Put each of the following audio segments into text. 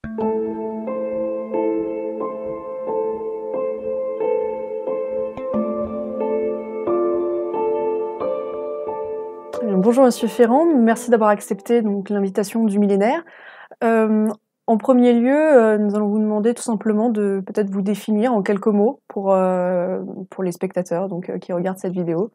Bonjour Monsieur Ferrand, merci d'avoir accepté donc l'invitation du millénaire. En premier lieu, nous allons vous demander tout simplement de peut-être vous définir en quelques mots pour les spectateurs donc, qui regardent cette vidéo.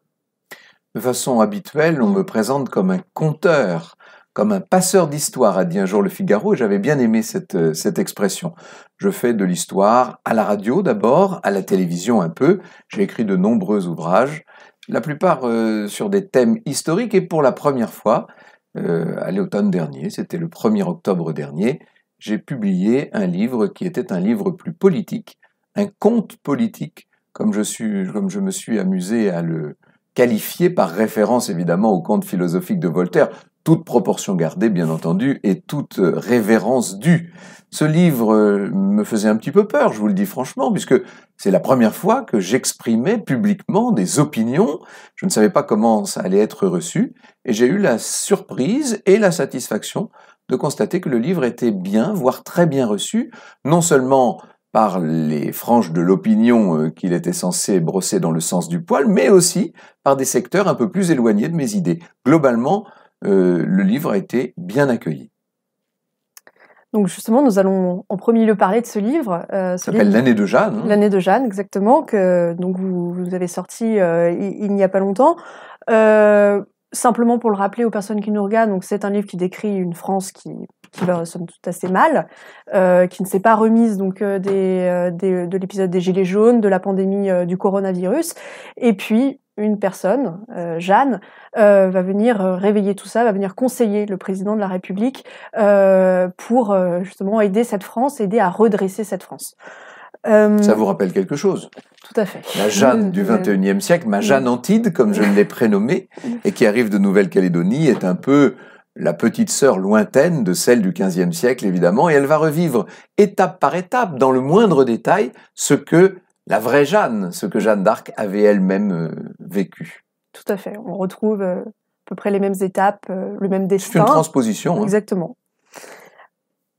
De façon habituelle, on me présente comme un conteur, comme un passeur d'histoire, a dit un jour Le Figaro, et j'avais bien aimé cette expression. Je fais de l'histoire à la radio d'abord, à la télévision un peu. J'ai écrit de nombreux ouvrages, la plupart sur des thèmes historiques, et pour la première fois, à l'automne dernier, c'était le 1er octobre dernier, j'ai publié un livre qui était un livre plus politique, un conte politique, comme je me suis amusé à le qualifié par référence évidemment au conte philosophique de Voltaire, toute proportion gardée bien entendu et toute révérence due. Ce livre me faisait un petit peu peur, je vous le dis franchement, puisque c'est la première fois que j'exprimais publiquement des opinions. Je ne savais pas comment ça allait être reçu, et j'ai eu la surprise et la satisfaction de constater que le livre était bien, voire très bien reçu, non seulement par les franges de l'opinion qu'il était censé brosser dans le sens du poil, mais aussi par des secteurs un peu plus éloignés de mes idées. Globalement, le livre a été bien accueilli. Donc justement, nous allons en premier lieu parler de ce livre. Ça s'appelle L'année de Jeanne. L'année de Jeanne, exactement, que donc vous avez sorti il n'y a pas longtemps. Simplement pour le rappeler aux personnes qui nous regardent, donc c'est un livre qui décrit une France qui va somme toute assez mal, qui ne s'est pas remise donc de l'épisode des Gilets jaunes, de la pandémie du coronavirus, et puis une personne, Jeanne, va venir réveiller tout ça, va venir conseiller le président de la République pour justement aider cette France, aider à redresser cette France. Ça vous rappelle quelque chose? Tout à fait. La Jeanne du XXIe siècle, ma Jeanne Antide, comme je l'ai prénommée, et qui arrive de Nouvelle-Calédonie, est un peu la petite sœur lointaine de celle du XVe siècle, évidemment, et elle va revivre étape par étape, dans le moindre détail, ce que la vraie Jeanne, ce que Jeanne d'Arc avait elle-même vécu. Tout à fait. On retrouve à peu près les mêmes étapes, le même destin. C'est une transposition. Exactement.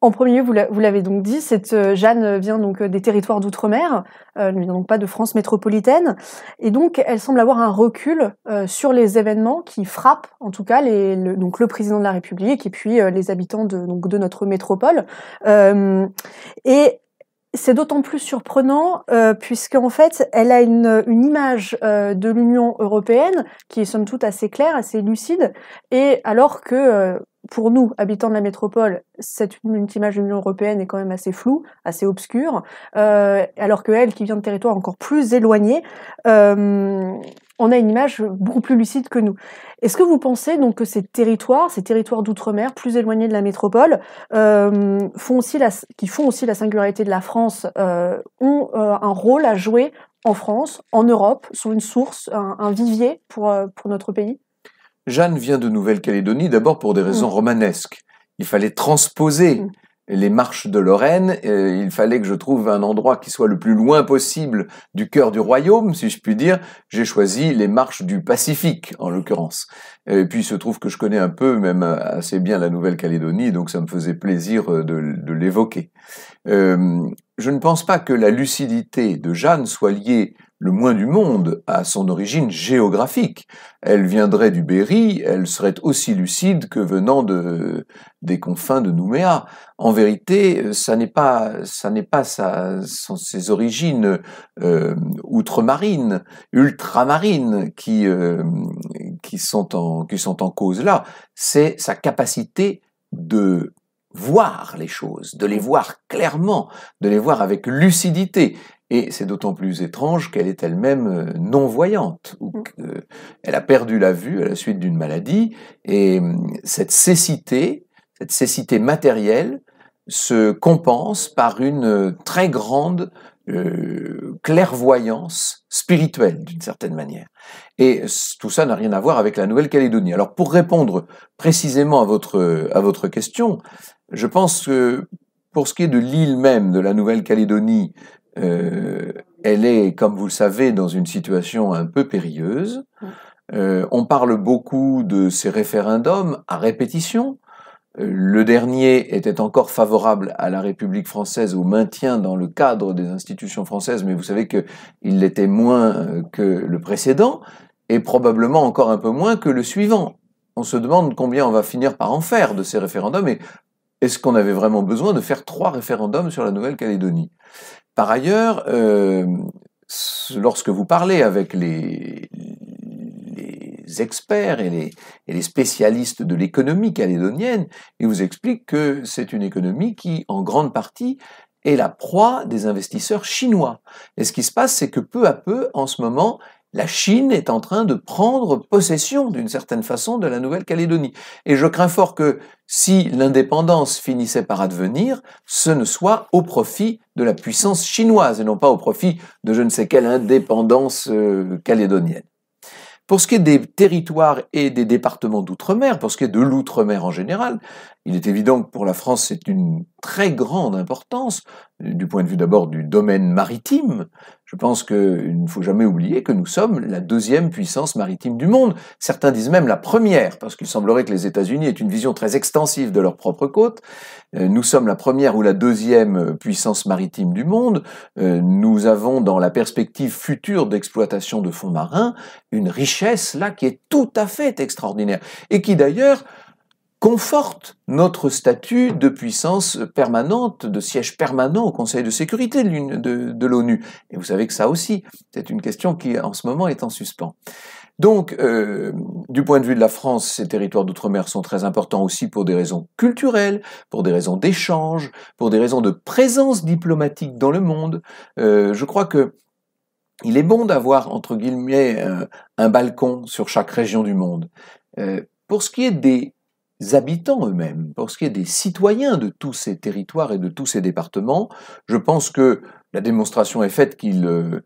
En premier lieu, vous l'avez donc dit, cette Jeanne vient donc des territoires d'outre-mer, elle ne vient donc pas de France métropolitaine, et donc elle semble avoir un recul sur les événements qui frappent, en tout cas, donc le président de la République et puis les habitants de notre métropole. Et c'est d'autant plus surprenant puisque en fait, elle a une image de l'Union européenne qui est somme toute assez claire, assez lucide, et alors que pour nous, habitants de la métropole, cette image de l'Union européenne est quand même assez floue, assez obscure, alors que elle, qui vient de territoires encore plus éloignés, on a une image beaucoup plus lucide que nous. Est-ce que vous pensez donc que ces territoires d'outre-mer, plus éloignés de la métropole, qui font aussi la singularité de la France, ont un rôle à jouer en France, en Europe, sont une source, un vivier pour notre pays? Jeanne vient de Nouvelle-Calédonie d'abord pour des raisons romanesques. Il fallait transposer les marches de Lorraine, il fallait que je trouve un endroit qui soit le plus loin possible du cœur du royaume, si je puis dire. J'ai choisi les marches du Pacifique, en l'occurrence. Et puis il se trouve que je connais un peu, même assez bien la Nouvelle-Calédonie, donc ça me faisait plaisir de l'évoquer. Je ne pense pas que la lucidité de Jeanne soit liée le moins du monde à son origine géographique. Elle viendrait du Berry, elle serait aussi lucide que venant des confins de Nouméa. En vérité, ça n'est pas ses origines outre-marines, ultramarines qui sont en cause là. C'est sa capacité de voir les choses, de les voir clairement, de les voir avec lucidité. Et c'est d'autant plus étrange qu'elle est elle-même non-voyante, ou qu'elle a perdu la vue à la suite d'une maladie, et cette cécité matérielle se compense par une très grande clairvoyance spirituelle, d'une certaine manière. Et tout ça n'a rien à voir avec la Nouvelle-Calédonie. Alors, pour répondre précisément à votre question, je pense que pour ce qui est de l'île même de la Nouvelle-Calédonie, elle est, comme vous le savez, dans une situation un peu périlleuse. On parle beaucoup de ces référendums à répétition. Le dernier était encore favorable à la République française, au maintien dans le cadre des institutions françaises, mais vous savez qu'il l'était moins que le précédent, et probablement encore un peu moins que le suivant. On se demande combien on va finir par en faire de ces référendums, et est-ce qu'on avait vraiment besoin de faire 3 référendums sur la Nouvelle-Calédonie? Par ailleurs, lorsque vous parlez avec les experts et les spécialistes de l'économie calédonienne, ils vous expliquent que c'est une économie qui, en grande partie, est la proie des investisseurs chinois. Et ce qui se passe, c'est que peu à peu, en ce moment, la Chine est en train de prendre possession, d'une certaine façon, de la Nouvelle-Calédonie. Et je crains fort que, si l'indépendance finissait par advenir, ce ne soit au profit de la puissance chinoise, et non pas au profit de je ne sais quelle indépendance calédonienne. Pour ce qui est des territoires et des départements d'outre-mer, pour ce qui est de l'outre-mer en général, il est évident que pour la France, c'est une très grande importance, du point de vue d'abord du domaine maritime. Je pense qu'il ne faut jamais oublier que nous sommes la 2e puissance maritime du monde. Certains disent même la première, parce qu'il semblerait que les États-Unis aient une vision très extensive de leurs propres côtes. Nous sommes la première ou la 2e puissance maritime du monde. Nous avons, dans la perspective future d'exploitation de fonds marins, une richesse là qui est tout à fait extraordinaire et qui d'ailleurs conforte notre statut de puissance permanente, de siège permanent au Conseil de sécurité de l'ONU. Et vous savez que ça aussi, c'est une question qui en ce moment est en suspens. Donc, du point de vue de la France, ces territoires d'outre-mer sont très importants aussi pour des raisons culturelles, pour des raisons d'échange, pour des raisons de présence diplomatique dans le monde. Je crois que il est bon d'avoir, entre guillemets, un balcon sur chaque région du monde. Pour ce qui est des habitants eux-mêmes, pour ce qui est des citoyens de tous ces territoires et de tous ces départements, je pense que la démonstration est faite qu'ils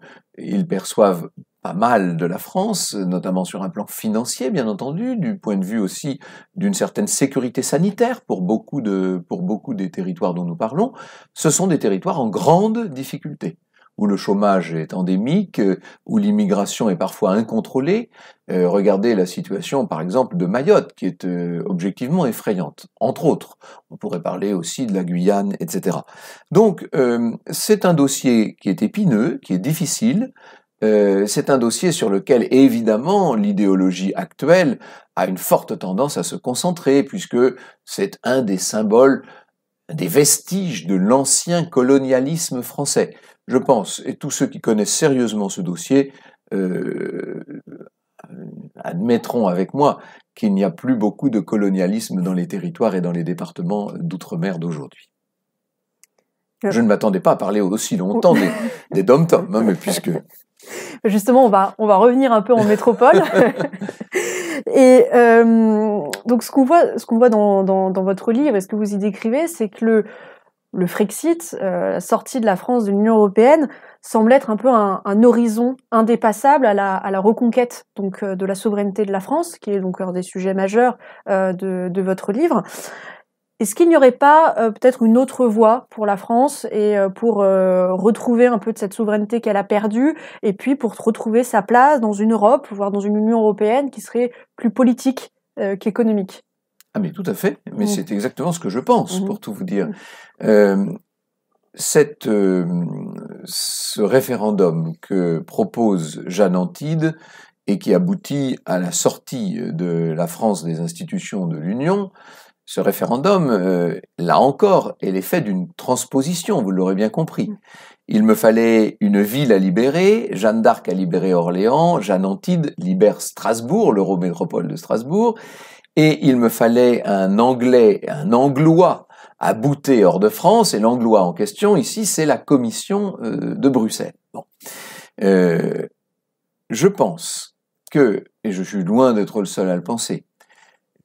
perçoivent pas mal de la France, notamment sur un plan financier, bien entendu, du point de vue aussi d'une certaine sécurité sanitaire pour beaucoup des territoires dont nous parlons. Ce sont des territoires en grande difficulté, où le chômage est endémique, où l'immigration est parfois incontrôlée. Regardez la situation, par exemple, de Mayotte, qui est objectivement effrayante, entre autres. On pourrait parler aussi de la Guyane, etc. Donc, c'est un dossier qui est épineux, qui est difficile. C'est un dossier sur lequel, évidemment, l'idéologie actuelle a une forte tendance à se concentrer, puisque c'est un des symboles, des vestiges de l'ancien colonialisme français. Je pense, et tous ceux qui connaissent sérieusement ce dossier admettront avec moi qu'il n'y a plus beaucoup de colonialisme dans les territoires et dans les départements d'outre-mer d'aujourd'hui. Je ne m'attendais pas à parler aussi longtemps des dom-toms, hein, mais puisque... Justement, on va revenir un peu en métropole. Et donc, ce qu'on voit dans votre livre et ce que vous y décrivez, c'est que le Frexit, la sortie de la France de l'Union européenne, semble être un peu un horizon indépassable à la reconquête donc de la souveraineté de la France, qui est donc un des sujets majeurs de votre livre. Est-ce qu'il n'y aurait pas peut-être une autre voie pour la France et pour retrouver un peu de cette souveraineté qu'elle a perdue et puis pour retrouver sa place dans une Europe, voire dans une Union européenne qui serait plus politique qu'économique? Ah mais tout à fait, mais c'est exactement ce que je pense, pour tout vous dire. Ce référendum que propose Jeanne Antide et qui aboutit à la sortie de la France des institutions de l'Union, ce référendum, là encore, est l'effet d'une transposition, vous l'aurez bien compris. Il me fallait une ville à libérer, Jeanne d'Arc a libéré Orléans, Jeanne Antide libère Strasbourg, l'Eurométropole de Strasbourg, et il me fallait un Anglois à bouter hors de France, et l'Anglois en question, ici, c'est la Commission de Bruxelles. Bon. Je pense que, et je suis loin d'être le seul à le penser,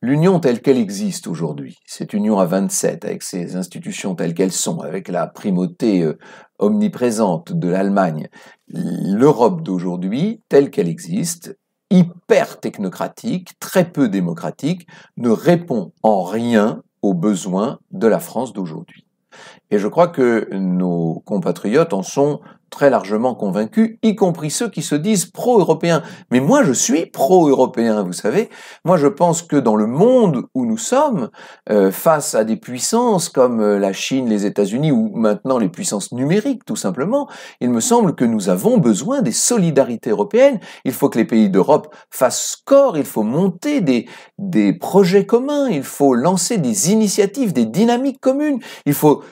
l'Union telle qu'elle existe aujourd'hui, cette Union à 27, avec ses institutions telles qu'elles sont, avec la primauté omniprésente de l'Allemagne, l'Europe d'aujourd'hui, telle qu'elle existe, hyper technocratique, très peu démocratique, ne répond en rien aux besoins de la France d'aujourd'hui. Et je crois que nos compatriotes en sont très largement convaincus, y compris ceux qui se disent pro-européens. Mais moi, je suis pro-européen, vous savez. Moi, je pense que dans le monde où nous sommes, face à des puissances comme la Chine, les États-Unis ou maintenant les puissances numériques, tout simplement, il me semble que nous avons besoin des solidarités européennes. Il faut que les pays d'Europe fassent corps, il faut monter des projets communs, il faut lancer des initiatives, des dynamiques communes, il faut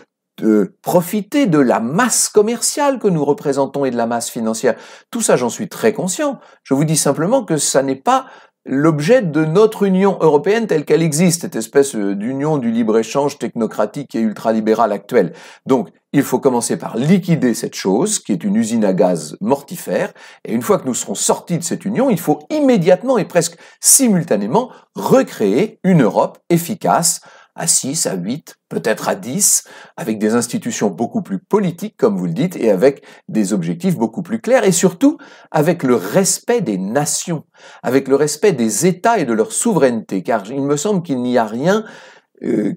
profiter de la masse commerciale que nous représentons et de la masse financière. Tout ça, j'en suis très conscient. Je vous dis simplement que ça n'est pas l'objet de notre Union européenne telle qu'elle existe, cette espèce d'union du libre-échange technocratique et ultralibérale actuelle. Donc, il faut commencer par liquider cette chose, qui est une usine à gaz mortifère, et une fois que nous serons sortis de cette union, il faut immédiatement et presque simultanément recréer une Europe efficace, à 6, à 8, peut-être à 10, avec des institutions beaucoup plus politiques, comme vous le dites, et avec des objectifs beaucoup plus clairs, et surtout avec le respect des nations, avec le respect des États et de leur souveraineté, car il me semble qu'il n'y a rien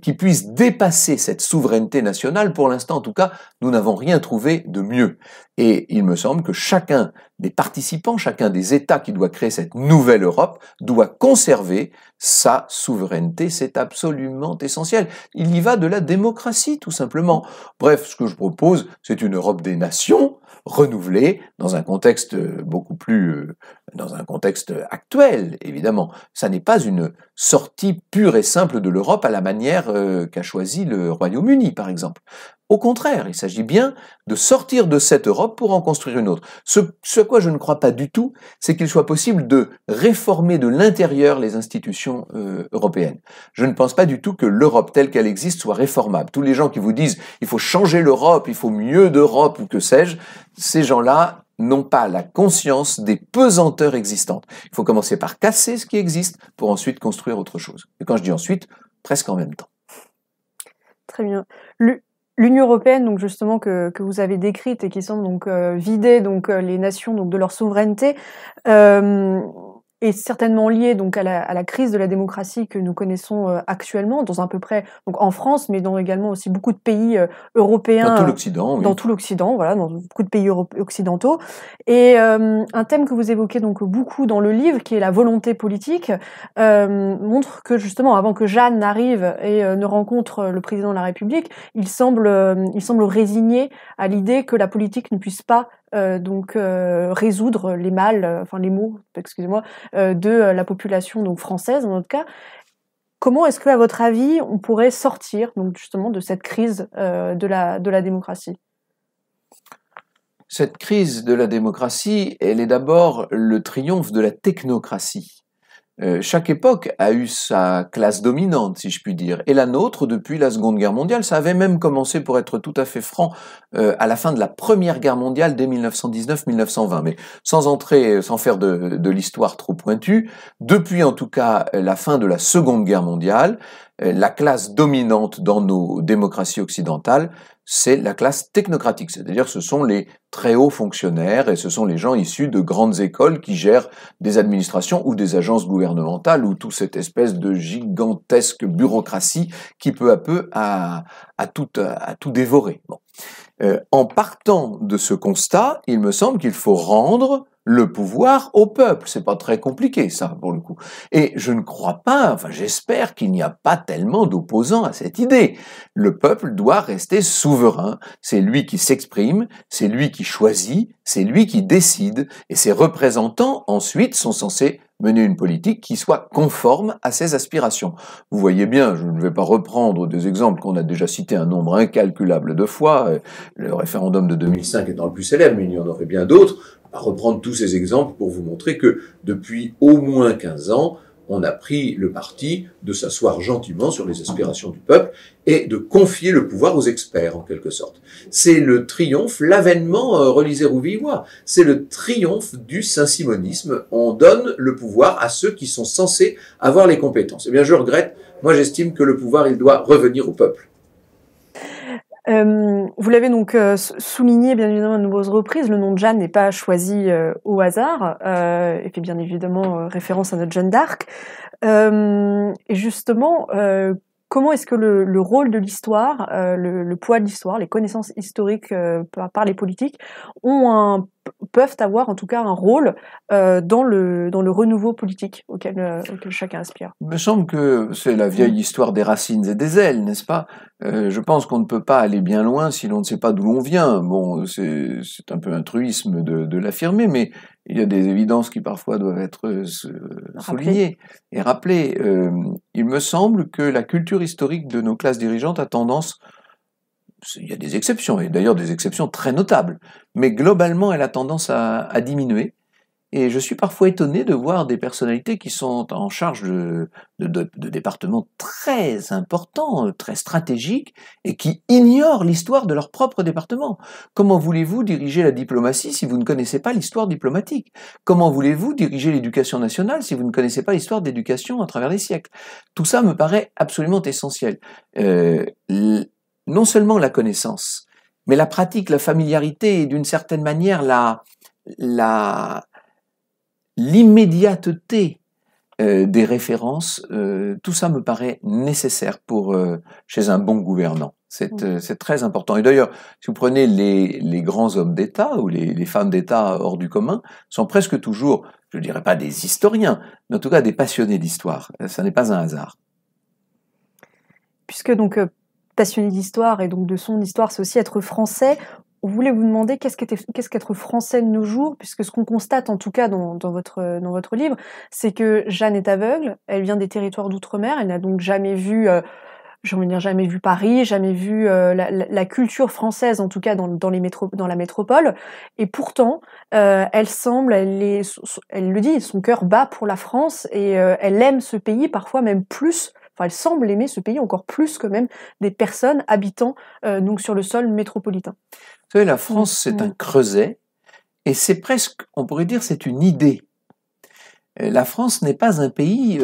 qui puisse dépasser cette souveraineté nationale. Pour l'instant, en tout cas, nous n'avons rien trouvé de mieux. Et il me semble que chacun des participants, chacun des États qui doit créer cette nouvelle Europe, doit conserver sa souveraineté. C'est absolument essentiel. Il y va de la démocratie, tout simplement. Bref, ce que je propose, c'est une Europe des nations, renouvelée, dans un contexte beaucoup plus, dans un contexte actuel, évidemment. Ça n'est pas une sortie pure et simple de l'Europe à la manière qu'a choisi le Royaume-Uni, par exemple. Au contraire, il s'agit bien de sortir de cette Europe pour en construire une autre. Ce à quoi je ne crois pas du tout, c'est qu'il soit possible de réformer de l'intérieur les institutions européennes. Je ne pense pas du tout que l'Europe telle qu'elle existe soit réformable. Tous les gens qui vous disent « il faut changer l'Europe, il faut mieux d'Europe » ou que sais-je, ces gens-là n'ont pas la conscience des pesanteurs existantes. Il faut commencer par casser ce qui existe pour ensuite construire autre chose. Et quand je dis ensuite, presque en même temps. Très bien. L'Union européenne, donc justement que vous avez décrite et qui semble donc vider donc les nations donc de leur souveraineté, est certainement liée donc à la crise de la démocratie que nous connaissons actuellement dans à peu près donc en France, mais dans également aussi beaucoup de pays européens. Dans tout l'Occident, oui. Dans tout l'Occident, voilà, dans beaucoup de pays occidentaux. Et un thème que vous évoquez donc beaucoup dans le livre, qui est la volonté politique, montre que justement, avant que Jeanne n'arrive et ne rencontre le président de la République, il semble résigné à l'idée que la politique ne puisse pas résoudre les maux, les maux, excusez-moi, de la population donc française en notre cas. Comment est-ce que, à votre avis, on pourrait sortir donc justement de cette crise de la démocratie ? Cette crise de la démocratie, elle est d'abord le triomphe de la technocratie. Chaque époque a eu sa classe dominante, si je puis dire, et la nôtre, depuis la Seconde Guerre mondiale, ça avait même commencé, pour être tout à fait franc, à la fin de la Première Guerre mondiale, dès 1919-1920, mais sans faire de l'histoire trop pointue, depuis en tout cas la fin de la Seconde Guerre mondiale, la classe dominante dans nos démocraties occidentales, c'est la classe technocratique, c'est-à-dire ce sont les très hauts fonctionnaires et ce sont les gens issus de grandes écoles qui gèrent des administrations ou des agences gouvernementales ou toute cette espèce de gigantesque bureaucratie qui peu à peu a tout dévoré. Bon. En partant de ce constat, il me semble qu'il faut rendre le pouvoir au peuple. C'est pas très compliqué, ça, pour le coup. Et je ne crois pas, j'espère qu'il n'y a pas tellement d'opposants à cette idée. Le peuple doit rester souverain. C'est lui qui s'exprime, c'est lui qui choisit, c'est lui qui décide, et ses représentants, ensuite, sont censés mener une politique qui soit conforme à ses aspirations. Vous voyez bien, je ne vais pas reprendre des exemples qu'on a déjà cités un nombre incalculable de fois, le référendum de 2005 étant le plus célèbre, mais il y en aurait bien d'autres. On va reprendre tous ces exemples pour vous montrer que depuis au moins 15 ans, on a pris le parti de s'asseoir gentiment sur les aspirations du peuple et de confier le pouvoir aux experts, en quelque sorte. C'est le triomphe, l'avènement, relisez Rouvillois, c'est le triomphe du saint-simonisme. On donne le pouvoir à ceux qui sont censés avoir les compétences. Eh bien, je regrette, moi j'estime que le pouvoir, il doit revenir au peuple. Vous l'avez donc souligné bien évidemment à de nombreuses reprises, le nom de Jeanne n'est pas choisi au hasard, et fait bien évidemment référence à notre Jeanne d'Arc. Et justement, comment est-ce que le rôle de l'histoire, le poids de l'histoire, les connaissances historiques par les politiques peuvent avoir en tout cas un rôle dans le renouveau politique auquel chacun aspire. Il me semble que c'est la vieille histoire des racines et des ailes, n'est-ce pas? Je pense qu'on ne peut pas aller bien loin si l'on ne sait pas d'où l'on vient. Bon, c'est un peu un truisme de l'affirmer, mais il y a des évidences qui parfois doivent être soulignées et rappelées. Il me semble que la culture historique de nos classes dirigeantes a tendance, il y a des exceptions, et d'ailleurs des exceptions très notables, mais globalement elle a tendance à diminuer. Et je suis parfois étonné de voir des personnalités qui sont en charge de départements très importants, très stratégiques, et qui ignorent l'histoire de leur propre département. Comment voulez-vous diriger la diplomatie si vous ne connaissez pas l'histoire diplomatique? Comment voulez-vous diriger l'éducation nationale si vous ne connaissez pas l'histoire d'éducation à travers les siècles? Tout ça me paraît absolument essentiel. Non seulement la connaissance, mais la pratique, la familiarité et d'une certaine manière l'immédiateté des références, tout ça me paraît nécessaire chez un bon gouvernant. C'est très important. Et d'ailleurs, si vous prenez les grands hommes d'État ou les femmes d'État hors du commun, sont presque toujours, je ne dirais pas des historiens, mais en tout cas des passionnés d'histoire. Ça n'est pas un hasard. Puisque donc passionné d'histoire et donc de son histoire, c'est aussi être français. On voulait vous demander qu'est-ce qu'être français de nos jours, puisque ce qu'on constate en tout cas dans votre livre, c'est que Jeanne est aveugle, elle vient des territoires d'outre-mer, elle n'a donc jamais vu, jamais vu Paris, jamais vu la culture française, en tout cas dans la métropole, et pourtant elle le dit, son cœur bat pour la France et elle aime ce pays parfois même plus. Enfin, elle semble aimer ce pays encore plus que même des personnes habitant donc sur le sol métropolitain. Vous savez, la France, c'est un creuset, et c'est presque, on pourrait dire, c'est une idée. La France n'est pas un pays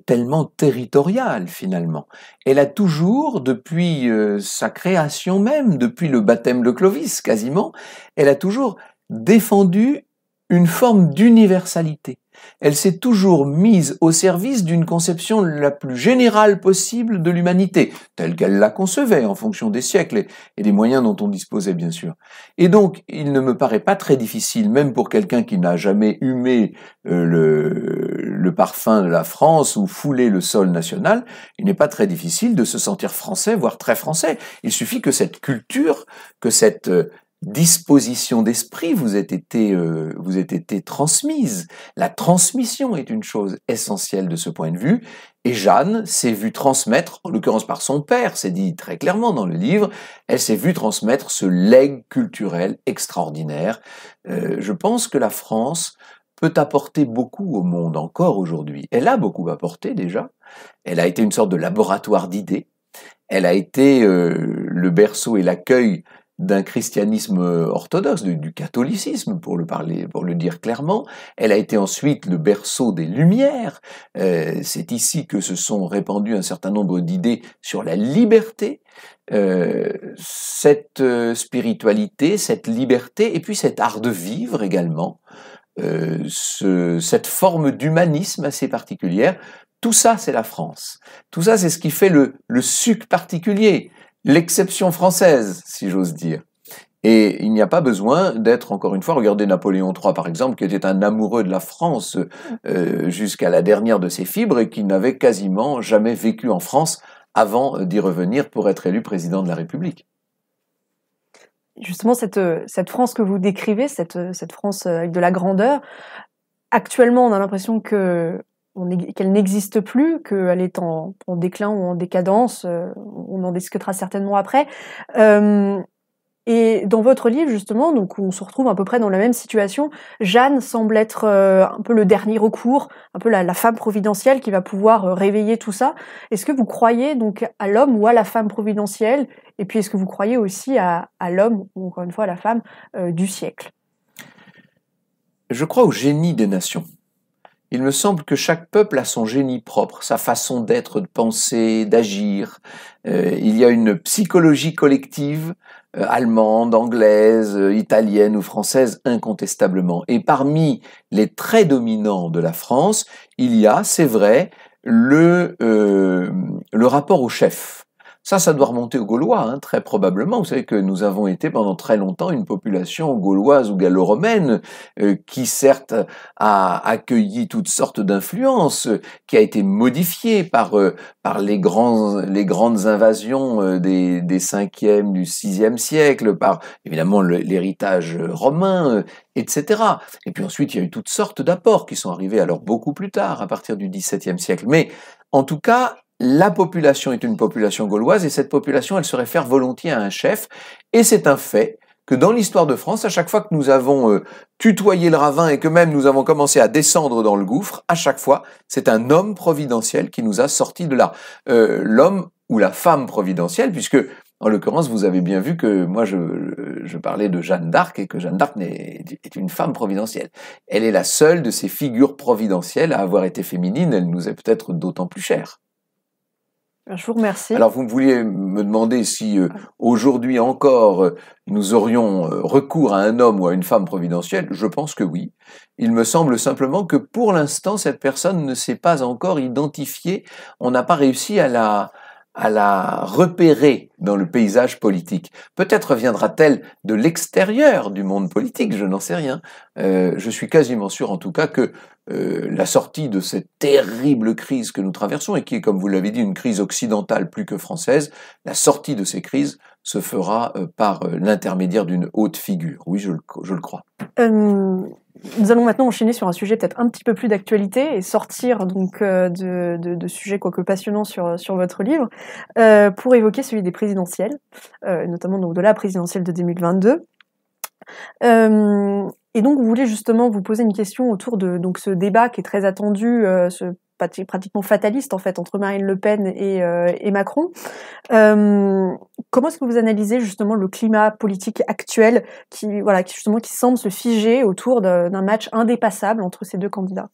tellement territorial, finalement. Elle a toujours, depuis sa création même, depuis le baptême de Clovis, quasiment, elle a toujours défendu une forme d'universalité. Elle s'est toujours mise au service d'une conception la plus générale possible de l'humanité, telle qu'elle la concevait en fonction des siècles et des moyens dont on disposait bien sûr. Et donc, il ne me paraît pas très difficile, même pour quelqu'un qui n'a jamais humé le parfum de la France ou foulé le sol national, il n'est pas très difficile de se sentir français, voire très français. Il suffit que cette culture, que cette disposition d'esprit vous ait été transmise. La transmission est une chose essentielle de ce point de vue, et Jeanne s'est vue transmettre, en l'occurrence par son père, c'est dit très clairement dans le livre, elle s'est vue transmettre ce legs culturel extraordinaire. Je pense que la France peut apporter beaucoup au monde encore aujourd'hui. Elle a beaucoup apporté déjà. Elle a été une sorte de laboratoire d'idées. Elle a été le berceau et l'accueil d'un christianisme orthodoxe, du catholicisme, pour le dire clairement. Elle a été ensuite le berceau des Lumières. C'est ici que se sont répandues un certain nombre d'idées sur la liberté, cette spiritualité, cette liberté, et puis cet art de vivre également, cette forme d'humanisme assez particulière. Tout ça, c'est la France. Tout ça, c'est ce qui fait le suc particulier, l'exception française, si j'ose dire. Et il n'y a pas besoin d'être, encore une fois, regardez Napoléon III par exemple, qui était un amoureux de la France jusqu'à la dernière de ses fibres et qui n'avait quasiment jamais vécu en France avant d'y revenir pour être élu président de la République. Justement, cette France que vous décrivez, cette France avec de la grandeur, actuellement on a l'impression qu'elle n'existe plus, qu'elle est en déclin ou en décadence, on en discutera certainement après. Et dans votre livre, justement, donc on se retrouve à peu près dans la même situation. Jeanne semble être un peu le dernier recours, un peu la femme providentielle qui va pouvoir réveiller tout ça. Est-ce que vous croyez donc à l'homme ou à la femme providentielle? Et puis est-ce que vous croyez aussi à l'homme, ou encore une fois à la femme du siècle? Je crois au génie des nations. Il me semble que chaque peuple a son génie propre, sa façon d'être, de penser, d'agir. Il y a une psychologie collective, allemande, anglaise, italienne ou française, incontestablement. Et parmi les traits dominants de la France, il y a, c'est vrai, le rapport au chef. Ça doit remonter aux Gaulois, hein, très probablement. Vous savez que nous avons été pendant très longtemps une population gauloise ou gallo-romaine qui certes a accueilli toutes sortes d'influences, qui a été modifiée par les grandes invasions des 5e, du 6e siècle, par évidemment l'héritage romain, etc. Et puis ensuite, il y a eu toutes sortes d'apports qui sont arrivés alors beaucoup plus tard, à partir du 17e siècle. Mais en tout cas, la population est une population gauloise et cette population, elle se réfère volontiers à un chef. Et c'est un fait que dans l'histoire de France, à chaque fois que nous avons tutoyé le ravin et que même nous avons commencé à descendre dans le gouffre, à chaque fois, c'est un homme providentiel qui nous a sortis de là. L'homme ou la femme providentielle, puisque en l'occurrence, vous avez bien vu que moi, je parlais de Jeanne d'Arc et que Jeanne d'Arc est une femme providentielle. Elle est la seule de ces figures providentielles à avoir été féminine. Elle nous est peut-être d'autant plus chère. Je vous remercie. Alors, vous vouliez me demander si aujourd'hui encore nous aurions recours à un homme ou à une femme providentielle. Je pense que oui. Il me semble simplement que pour l'instant, cette personne ne s'est pas encore identifiée. On n'a pas réussi à la repérer dans le paysage politique. Peut-être viendra-t-elle de l'extérieur du monde politique, je n'en sais rien. Je suis quasiment sûr en tout cas que la sortie de cette terrible crise que nous traversons et qui est, comme vous l'avez dit, une crise occidentale plus que française, la sortie de ces crises se fera par l'intermédiaire d'une haute figure. Oui, je le crois. Nous allons maintenant enchaîner sur un sujet peut-être un petit peu plus d'actualité et sortir donc de sujets quoique passionnants sur votre livre pour évoquer celui des présidentielles, notamment donc de la présidentielle de 2022. Et donc vous voulez justement vous poser une question autour de donc ce débat qui est très attendu, pratiquement fataliste en fait entre Marine Le Pen et Macron. Comment est-ce que vous analysez justement le climat politique actuel qui semble se figer autour d'un match indépassable entre ces deux candidats?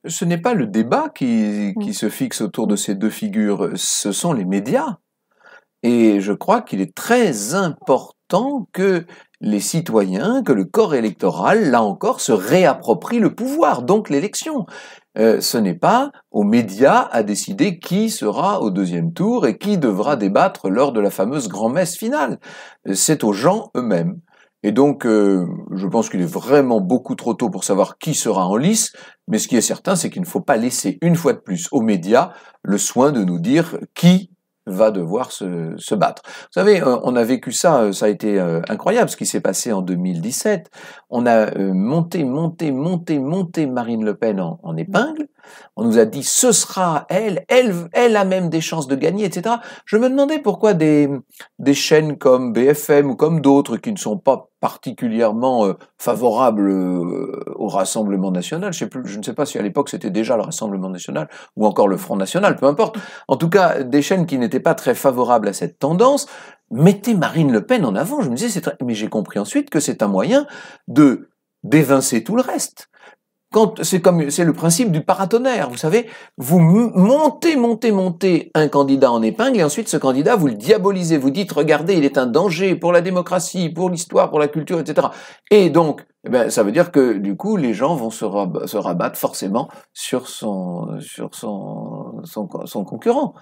Ce n'est pas le débat qui se fixe autour de ces deux figures, ce sont les médias. Et je crois qu'il est très important que les citoyens, que le corps électoral, là encore, se réapproprie le pouvoir, donc l'élection. Ce n'est pas aux médias à décider qui sera au deuxième tour et qui devra débattre lors de la fameuse grand-messe finale. C'est aux gens eux-mêmes. Et donc, je pense qu'il est vraiment beaucoup trop tôt pour savoir qui sera en lice, mais ce qui est certain, c'est qu'il ne faut pas laisser une fois de plus aux médias le soin de nous dire qui va devoir se battre. Vous savez, on a vécu ça a été incroyable ce qui s'est passé en 2017. On a monté Marine Le Pen en épingle. On nous a dit ce sera elle a même des chances de gagner, etc. Je me demandais pourquoi des chaînes comme BFM ou comme d'autres qui ne sont pas particulièrement favorables au Rassemblement national. Je ne sais pas si à l'époque c'était déjà le Rassemblement national ou encore le Front national, peu importe. En tout cas, des chaînes qui n'étaient pas très favorables à cette tendance mettaient Marine Le Pen en avant. Je me disais, mais j'ai compris ensuite que c'est un moyen d'évincer tout le reste. C'est le principe du paratonnerre, vous savez, vous montez un candidat en épingle et ensuite ce candidat vous le diabolisez, vous dites regardez il est un danger pour la démocratie, pour l'histoire, pour la culture, etc. Et donc, ça veut dire que du coup les gens vont se rabattre forcément sur son concurrent.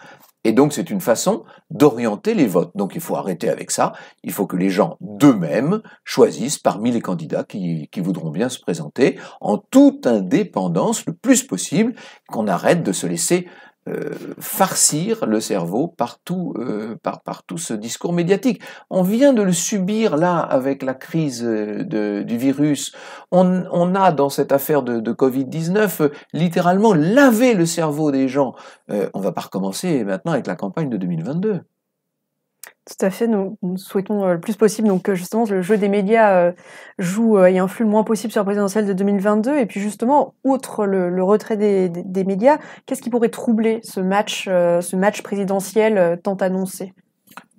Et donc c'est une façon d'orienter les votes. Donc il faut arrêter avec ça. Il faut que les gens d'eux-mêmes choisissent parmi les candidats qui voudront bien se présenter en toute indépendance le plus possible, qu'on arrête de se laisser farcir le cerveau par tout ce discours médiatique. On vient de le subir là avec la crise du virus. On a dans cette affaire de Covid-19 littéralement lavé le cerveau des gens. On va pas recommencer maintenant avec la campagne de 2022. Tout à fait, nous souhaitons le plus possible donc que justement le jeu des médias joue et influe le moins possible sur la présidentielle de 2022 et puis justement, outre le retrait des médias, qu'est-ce qui pourrait troubler ce match présidentiel tant annoncé?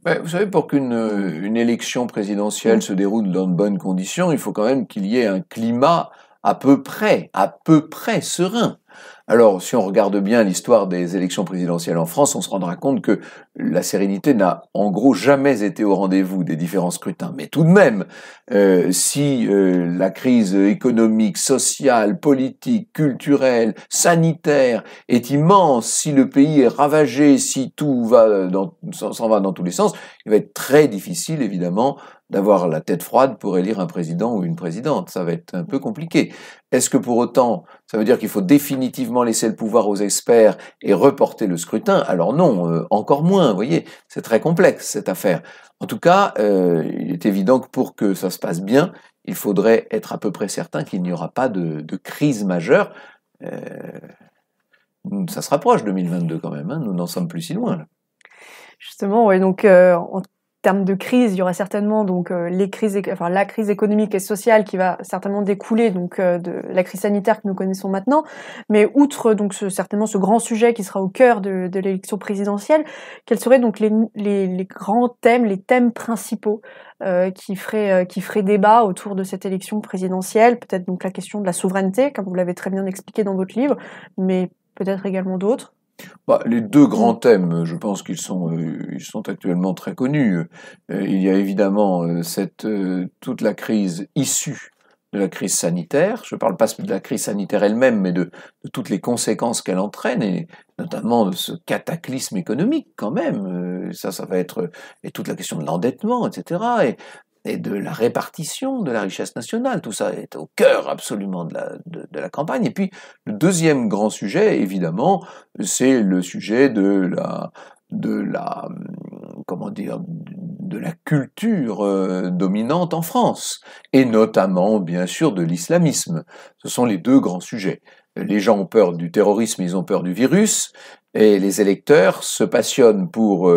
Vous savez, pour qu'une élection présidentielle se déroule dans de bonnes conditions, il faut quand même qu'il y ait un climat à peu près serein. Alors, si on regarde bien l'histoire des élections présidentielles en France, on se rendra compte que la sérénité n'a en gros jamais été au rendez-vous des différents scrutins. Mais tout de même, si la crise économique, sociale, politique, culturelle, sanitaire est immense, si le pays est ravagé, si tout s'en va dans tous les sens, il va être très difficile, évidemment, d'avoir la tête froide pour élire un président ou une présidente. Ça va être un peu compliqué. Est-ce que pour autant, ça veut dire qu'il faut définitivement laisser le pouvoir aux experts et reporter le scrutin? Alors non, encore moins, vous voyez, c'est très complexe cette affaire. En tout cas, il est évident que pour que ça se passe bien, il faudrait être à peu près certain qu'il n'y aura pas de crise majeure. Ça se rapproche 2022 quand même, hein, nous n'en sommes plus si loin. Là. Justement, ouais, donc en termes de crise, il y aura certainement donc la crise économique et sociale qui va certainement découler donc de la crise sanitaire que nous connaissons maintenant. Mais outre donc certainement ce grand sujet qui sera au cœur de l'élection présidentielle, quels seraient donc les grands thèmes, les thèmes principaux qui feraient débat autour de cette élection présidentielle? Peut-être donc la question de la souveraineté, comme vous l'avez très bien expliqué dans votre livre, mais peut-être également d'autres. Les deux grands thèmes, je pense qu'ils sont actuellement très connus. Il y a évidemment toute la crise issue de la crise sanitaire. Je ne parle pas de la crise sanitaire elle-même, mais de toutes les conséquences qu'elle entraîne, et notamment de ce cataclysme économique quand même. Ça va être et toute la question de l'endettement, etc. Et de la répartition de la richesse nationale. Tout ça est au cœur absolument de la campagne. Et puis, le deuxième grand sujet, évidemment, c'est le sujet de la culture dominante en France, et notamment, bien sûr, de l'islamisme. Ce sont les deux grands sujets. Les gens ont peur du terrorisme, ils ont peur du virus, et les électeurs se passionnent pour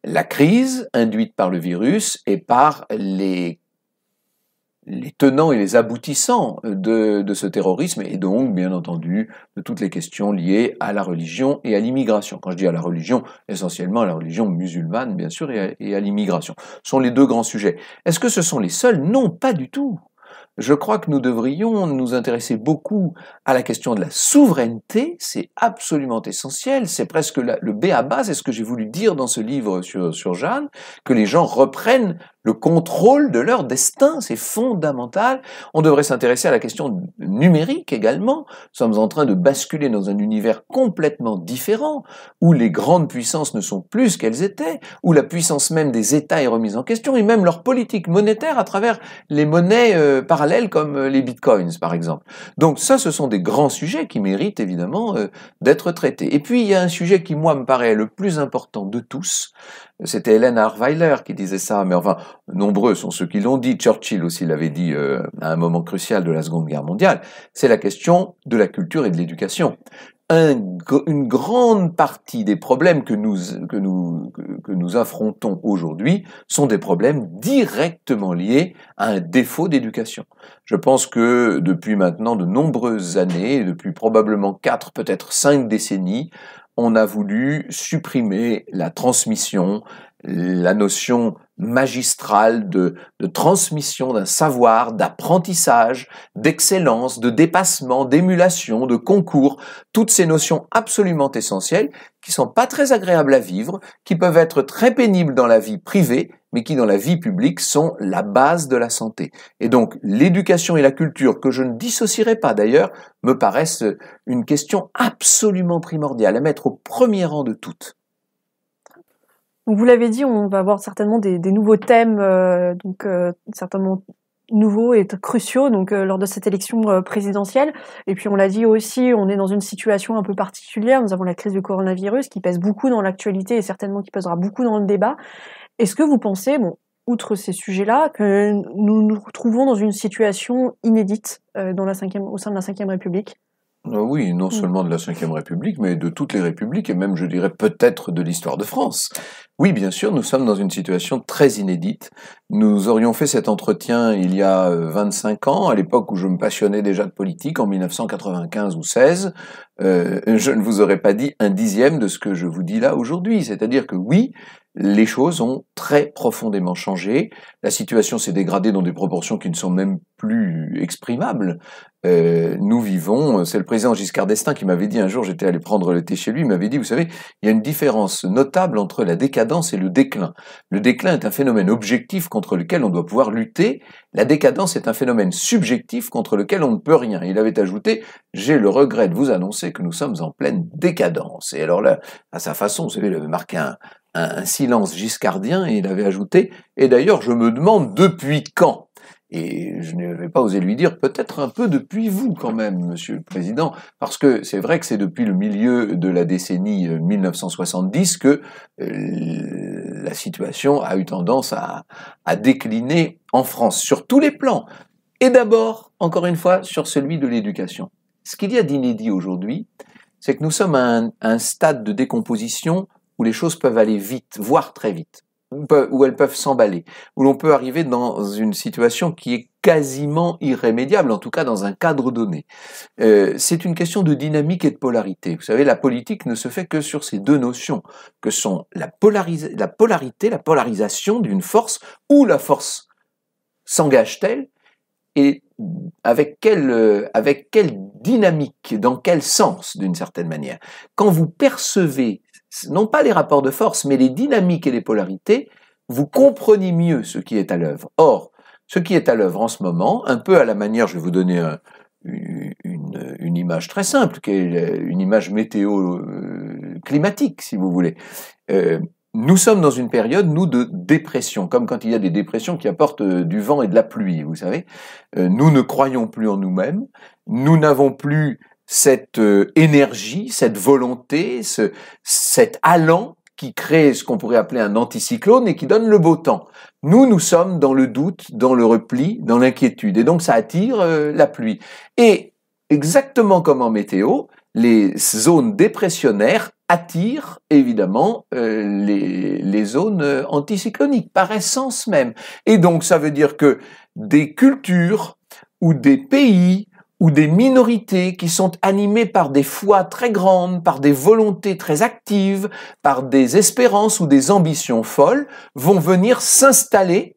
la crise induite par le virus et par les tenants et les aboutissants de ce terrorisme, et donc, bien entendu, de toutes les questions liées à la religion et à l'immigration. Quand je dis à la religion, essentiellement à la religion musulmane, bien sûr, et à l'immigration. Ce sont les deux grands sujets. Est-ce que ce sont les seuls? Non, pas du tout. Je crois que nous devrions nous intéresser beaucoup à la question de la souveraineté, c'est absolument essentiel, c'est presque le b.a.-ba, c'est ce que j'ai voulu dire dans ce livre sur Jeanne, que les gens reprennent le contrôle de leur destin, c'est fondamental. On devrait s'intéresser à la question numérique également. Nous sommes en train de basculer dans un univers complètement différent, où les grandes puissances ne sont plus ce qu'elles étaient, où la puissance même des États est remise en question, et même leur politique monétaire à travers les monnaies parallèles comme les bitcoins, par exemple. Donc ça, ce sont des grands sujets qui méritent évidemment d'être traités. Et puis, il y a un sujet qui, moi, me paraît le plus important de tous. C'était Hélène Arweiler qui disait ça, mais enfin, nombreux sont ceux qui l'ont dit. Churchill aussi l'avait dit à un moment crucial de la Seconde Guerre mondiale. C'est la question de la culture et de l'éducation. Une grande partie des problèmes que nous affrontons aujourd'hui sont des problèmes directement liés à un défaut d'éducation. Je pense que depuis maintenant de nombreuses années, depuis probablement 4, peut-être 5 décennies, on a voulu supprimer la transmission, la notion magistrale de transmission d'un savoir, d'apprentissage, d'excellence, de dépassement, d'émulation, de concours, toutes ces notions absolument essentielles qui sont pas très agréables à vivre, qui peuvent être très pénibles dans la vie privée, mais qui dans la vie publique sont la base de la santé. Et donc l'éducation et la culture, que je ne dissocierai pas d'ailleurs, me paraissent une question absolument primordiale à mettre au premier rang de toutes. Donc vous l'avez dit, on va avoir certainement des nouveaux thèmes, certainement nouveaux et cruciaux lors de cette élection présidentielle. Et puis on l'a dit aussi, on est dans une situation un peu particulière. Nous avons la crise du coronavirus qui pèse beaucoup dans l'actualité et certainement qui pèsera beaucoup dans le débat. Est-ce que vous pensez, outre ces sujets-là, que nous nous retrouvons dans une situation inédite au sein de la Ve République? Oui, non seulement de la Ve République, mais de toutes les républiques, et même, je dirais, peut-être de l'histoire de France. Oui, bien sûr, nous sommes dans une situation très inédite. Nous aurions fait cet entretien il y a 25 ans, à l'époque où je me passionnais déjà de politique, en 1995 ou 16. je ne vous aurais pas dit un dixième de ce que je vous dis là aujourd'hui. C'est-à-dire que oui, les choses ont très profondément changé. La situation s'est dégradée dans des proportions qui ne sont même plus exprimables. Nous vivons, c'est le président Giscard d'Estaing qui m'avait dit un jour, j'étais allé prendre le thé chez lui, il m'avait dit, vous savez, il y a une différence notable entre la décadence et le déclin. Le déclin est un phénomène objectif contre lequel on doit pouvoir lutter. La décadence est un phénomène subjectif contre lequel on ne peut rien. Il avait ajouté, j'ai le regret de vous annoncer que nous sommes en pleine décadence. Et alors là, à sa façon, vous savez, il avait marqué un silence giscardien et il avait ajouté, et d'ailleurs, je me demande depuis quand. Et je ne vais pas oser lui dire, peut-être un peu depuis vous quand même, Monsieur le Président, parce que c'est vrai que c'est depuis le milieu de la décennie 1970 que la situation a eu tendance à décliner en France, sur tous les plans. Et d'abord, encore une fois, sur celui de l'éducation. Ce qu'il y a d'inédit aujourd'hui, c'est que nous sommes à un stade de décomposition où les choses peuvent aller vite, voire très vite, où elles peuvent s'emballer, où l'on peut arriver dans une situation qui est quasiment irrémédiable, en tout cas dans un cadre donné. C'est une question de dynamique et de polarité. Vous savez, la politique ne se fait que sur ces deux notions, que sont la polarité, la polarisation d'une force, où la force s'engage-t-elle, et avec quelle dynamique, dans quel sens, d'une certaine manière. Quand vous percevez non pas les rapports de force, mais les dynamiques et les polarités, vous comprenez mieux ce qui est à l'œuvre. Or, ce qui est à l'œuvre en ce moment, un peu à la manière, je vais vous donner une image très simple, qui est une image météo climatique, si vous voulez. Nous sommes dans une période, nous, de dépression, comme quand il y a des dépressions qui apportent du vent et de la pluie, vous savez. Nous ne croyons plus en nous-mêmes, nous n'avons plus cette énergie, cette volonté, cet allant qui crée ce qu'on pourrait appeler un anticyclone et qui donne le beau temps. Nous sommes dans le doute, dans le repli, dans l'inquiétude. Et donc ça attire la pluie. Et exactement comme en météo, les zones dépressionnaires attirent évidemment les zones anticycloniques, par essence même. Et donc ça veut dire que des cultures ou des pays ou des minorités qui sont animées par des foi très grandes, par des volontés très actives, par des espérances ou des ambitions folles, vont venir s'installer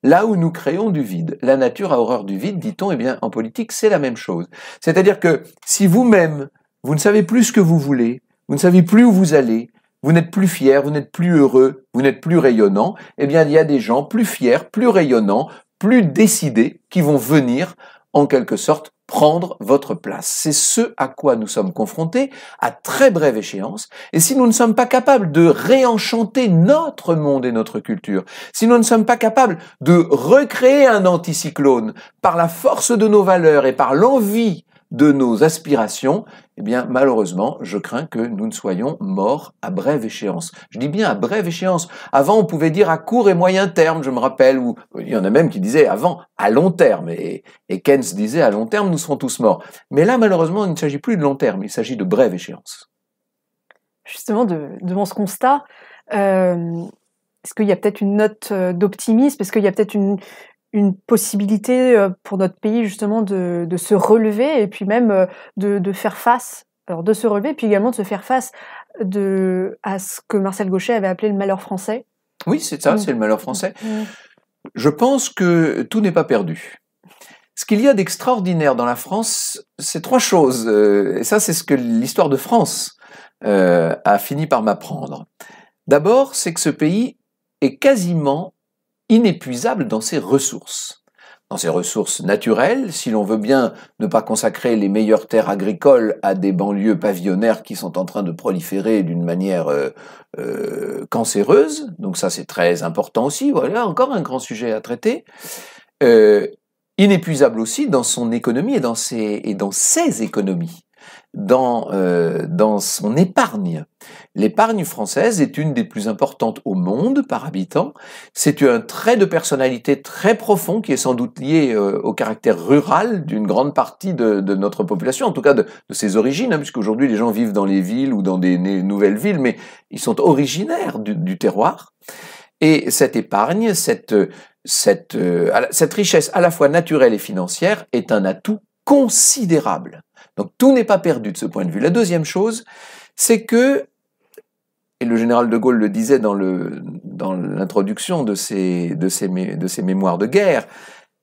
là où nous créons du vide. La nature a horreur du vide, dit-on, eh bien, en politique, c'est la même chose. C'est-à-dire que si vous-même, vous ne savez plus ce que vous voulez, vous ne savez plus où vous allez, vous n'êtes plus fier, vous n'êtes plus heureux, vous n'êtes plus rayonnant, eh bien, il y a des gens plus fiers, plus rayonnants, plus décidés qui vont venir, en quelque sorte, prendre votre place. C'est ce à quoi nous sommes confrontés à très brève échéance. Et si nous ne sommes pas capables de réenchanter notre monde et notre culture, si nous ne sommes pas capables de recréer un anticyclone par la force de nos valeurs et par l'envie de nos aspirations, eh bien, malheureusement, je crains que nous ne soyons morts à brève échéance. Je dis bien à brève échéance. Avant, on pouvait dire à court et moyen terme, je me rappelle, ou il y en a même qui disaient avant à long terme, et Keynes disait à long terme, nous serons tous morts. Mais là, malheureusement, il ne s'agit plus de long terme, il s'agit de brève échéance. Justement, devant ce constat, est-ce qu'il y a peut-être une note d'optimisme? Est-ce qu'il y a peut-être une possibilité pour notre pays justement de se relever et puis même de faire face, alors de se relever, puis également de se faire face à ce que Marcel Gauchet avait appelé le malheur français? Oui, c'est ça, c'est le malheur français. Je pense que tout n'est pas perdu. Ce qu'il y a d'extraordinaire dans la France, c'est trois choses. Et ça, c'est ce que l'histoire de France a fini par m'apprendre. D'abord, c'est que ce pays est quasiment inépuisable dans ses ressources naturelles, si l'on veut bien ne pas consacrer les meilleures terres agricoles à des banlieues pavillonnaires qui sont en train de proliférer d'une manière cancéreuse, donc ça c'est très important aussi, voilà encore un grand sujet à traiter, inépuisable aussi dans son économie et dans ses économies, dans son épargne. L'épargne française est une des plus importantes au monde par habitant. C'est un trait de personnalité très profond qui est sans doute lié au caractère rural d'une grande partie de notre population, en tout cas de ses origines, puisqu'aujourd'hui les gens vivent dans les villes ou dans des nouvelles villes, mais ils sont originaires du terroir. Et cette épargne, cette richesse à la fois naturelle et financière est un atout considérable Donc tout n'est pas perdu de ce point de vue. La deuxième chose, c'est que, et le général de Gaulle le disait dans l'introduction de ses mémoires de guerre,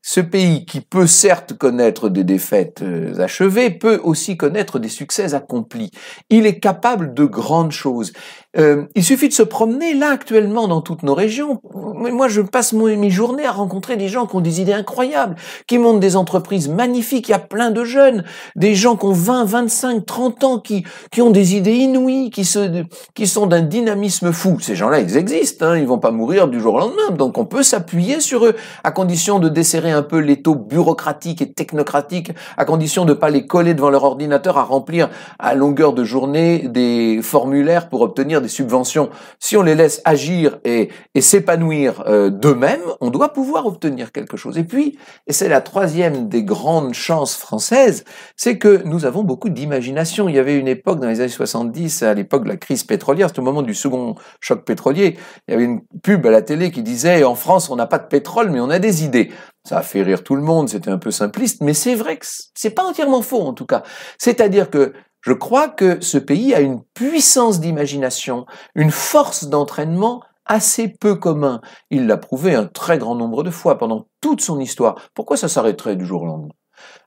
ce pays qui peut certes connaître des défaites achevées, peut aussi connaître des succès accomplis. Il est capable de grandes choses. Il suffit de se promener là actuellement dans toutes nos régions. Moi, je passe mes journées à rencontrer des gens qui ont des idées incroyables, qui montent des entreprises magnifiques. Il y a plein de jeunes, des gens qui ont 20, 25, 30 ans, qui ont des idées inouïes, qui sont d'un dynamisme fou. Ces gens-là, ils existent, hein, ils vont pas mourir du jour au lendemain. Donc, on peut s'appuyer sur eux, à condition de desserrer un peu l'étau bureaucratique et technocratique, à condition de pas les coller devant leur ordinateur à remplir à longueur de journée des formulaires pour obtenir des subventions. Si on les laisse agir et s'épanouir d'eux-mêmes, on doit pouvoir obtenir quelque chose. Et puis, et c'est la troisième des grandes chances françaises, c'est que nous avons beaucoup d'imagination. Il y avait une époque dans les années 70, à l'époque de la crise pétrolière, c'était au moment du second choc pétrolier, il y avait une pub à la télé qui disait « En France, on n'a pas de pétrole, mais on a des idées ». Ça a fait rire tout le monde, c'était un peu simpliste, mais c'est vrai que c'est pas entièrement faux en tout cas. C'est-à-dire que je crois que ce pays a une puissance d'imagination, une force d'entraînement assez peu commun. Il l'a prouvé un très grand nombre de fois pendant toute son histoire. Pourquoi ça s'arrêterait du jour au lendemain?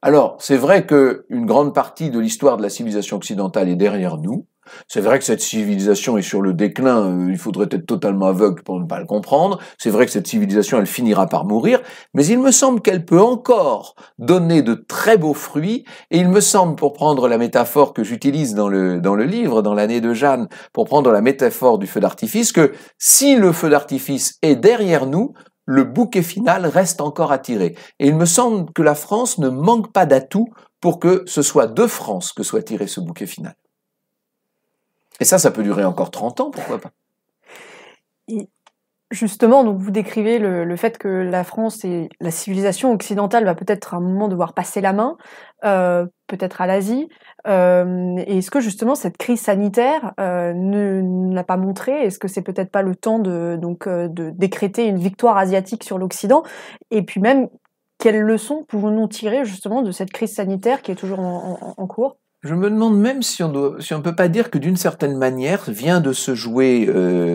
Alors, c'est vrai qu'une grande partie de l'histoire de la civilisation occidentale est derrière nous. C'est vrai que cette civilisation est sur le déclin, il faudrait être totalement aveugle pour ne pas le comprendre. C'est vrai que cette civilisation, elle finira par mourir, mais il me semble qu'elle peut encore donner de très beaux fruits, et il me semble, pour prendre la métaphore que j'utilise dans le livre, dans l'année de Jeanne, pour prendre la métaphore du feu d'artifice, que si le feu d'artifice est derrière nous, le bouquet final reste encore à tirer. Et il me semble que la France ne manque pas d'atouts pour que ce soit de France que soit tiré ce bouquet final. Et ça peut durer encore 30 ans, pourquoi pas? Et justement, donc vous décrivez le fait que la France et la civilisation occidentale va peut-être à un moment devoir passer la main, peut-être à l'Asie. Et est-ce que justement cette crise sanitaire ne l'a pas montré? Est-ce que c'est peut-être pas le temps de décréter une victoire asiatique sur l'Occident? Et puis même, quelles leçons pouvons-nous tirer justement de cette crise sanitaire qui est toujours en cours? Je me demande même si on peut pas dire que d'une certaine manière vient de se jouer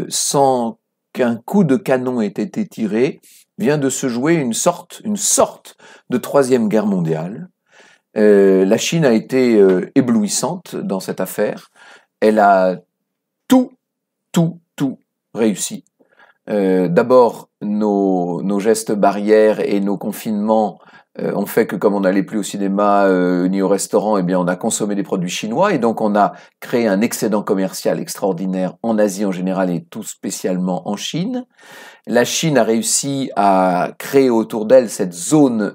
sans qu'un coup de canon ait été tiré, vient de se jouer une sorte de troisième guerre mondiale. La Chine a été éblouissante dans cette affaire. Elle a tout réussi. D'abord, nos gestes barrières et nos confinements ont fait que comme on n'allait plus au cinéma ni au restaurant, eh bien on a consommé des produits chinois et donc on a créé un excédent commercial extraordinaire en Asie en général et tout spécialement en Chine. La Chine a réussi à créer autour d'elle cette zone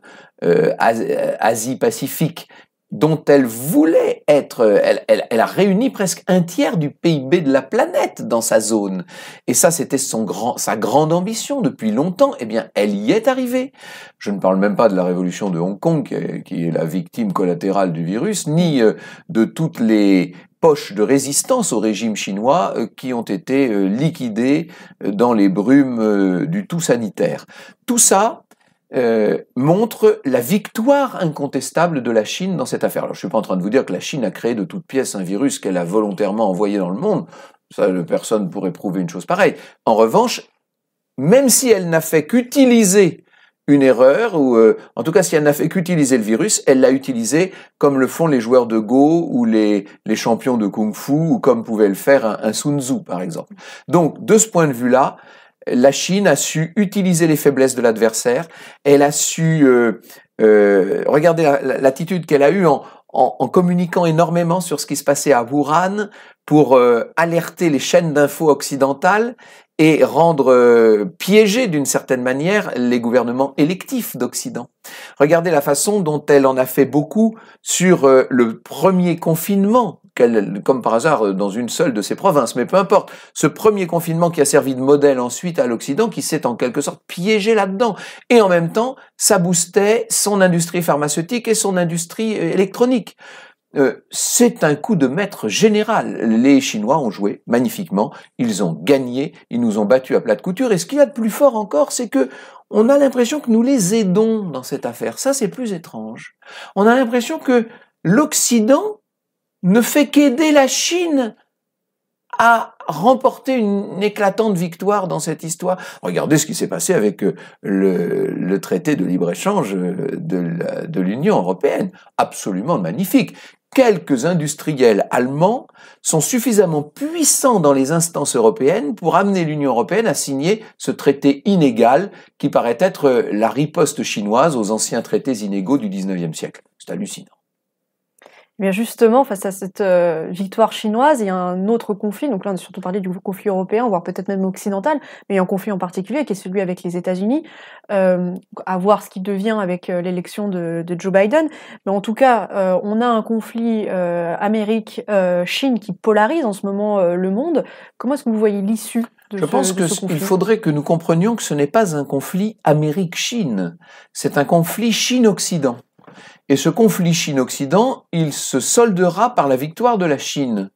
Asie-Pacifique dont elle voulait être, elle a réuni presque un tiers du PIB de la planète dans sa zone. Et ça, c'était sa grande ambition depuis longtemps. Eh bien, elle y est arrivée. Je ne parle même pas de la révolution de Hong Kong, qui est la victime collatérale du virus, ni de toutes les poches de résistance au régime chinois qui ont été liquidées dans les brumes du tout sanitaire. Tout ça, montre la victoire incontestable de la Chine dans cette affaire. Alors, je suis pas en train de vous dire que la Chine a créé de toutes pièces un virus qu'elle a volontairement envoyé dans le monde. Ça, personne ne pourrait prouver une chose pareille. En revanche, même si elle n'a fait qu'utiliser une erreur, ou en tout cas si elle n'a fait qu'utiliser le virus, elle l'a utilisé comme le font les joueurs de Go ou les champions de Kung Fu, ou comme pouvait le faire un Sun Tzu, par exemple. Donc, de ce point de vue-là, la Chine a su utiliser les faiblesses de l'adversaire, elle a su regarder l'attitude qu'elle a eue en communiquant énormément sur ce qui se passait à Wuhan pour alerter les chaînes d'infos occidentales et rendre piéger d'une certaine manière les gouvernements électifs d'Occident. Regardez la façon dont elle en a fait beaucoup sur le premier confinement, comme par hasard dans une seule de ses provinces, mais peu importe, ce premier confinement qui a servi de modèle ensuite à l'Occident, qui s'est en quelque sorte piégé là-dedans. Et en même temps, ça boostait son industrie pharmaceutique et son industrie électronique. C'est un coup de maître général. Les Chinois ont joué magnifiquement, ils ont gagné, ils nous ont battus à plat de couture, et ce qu'il y a de plus fort encore, c'est que on a l'impression que nous les aidons dans cette affaire. Ça, c'est plus étrange. On a l'impression que l'Occident ne fait qu'aider la Chine à remporter une éclatante victoire dans cette histoire. Regardez ce qui s'est passé avec le traité de libre-échange de l'Union européenne. Absolument magnifique. Quelques industriels allemands sont suffisamment puissants dans les instances européennes pour amener l'Union européenne à signer ce traité inégal qui paraît être la riposte chinoise aux anciens traités inégaux du 19e siècle. C'est hallucinant. Mais justement, face à cette victoire chinoise, il y a un autre conflit. Donc là, on a surtout parlé du conflit européen, voire peut-être même occidental, mais il y a un conflit en particulier qui est celui avec les États-Unis. À voir ce qui devient avec l'élection de Joe Biden. Mais en tout cas, on a un conflit Amérique-Chine qui polarise en ce moment le monde. Comment est-ce que vous voyez l'issue de Je pense qu'il faudrait que nous comprenions que ce n'est pas un conflit Amérique-Chine, c'est un conflit Chine-Occident. Et ce conflit Chine-Occident, il se soldera par la victoire de la Chine.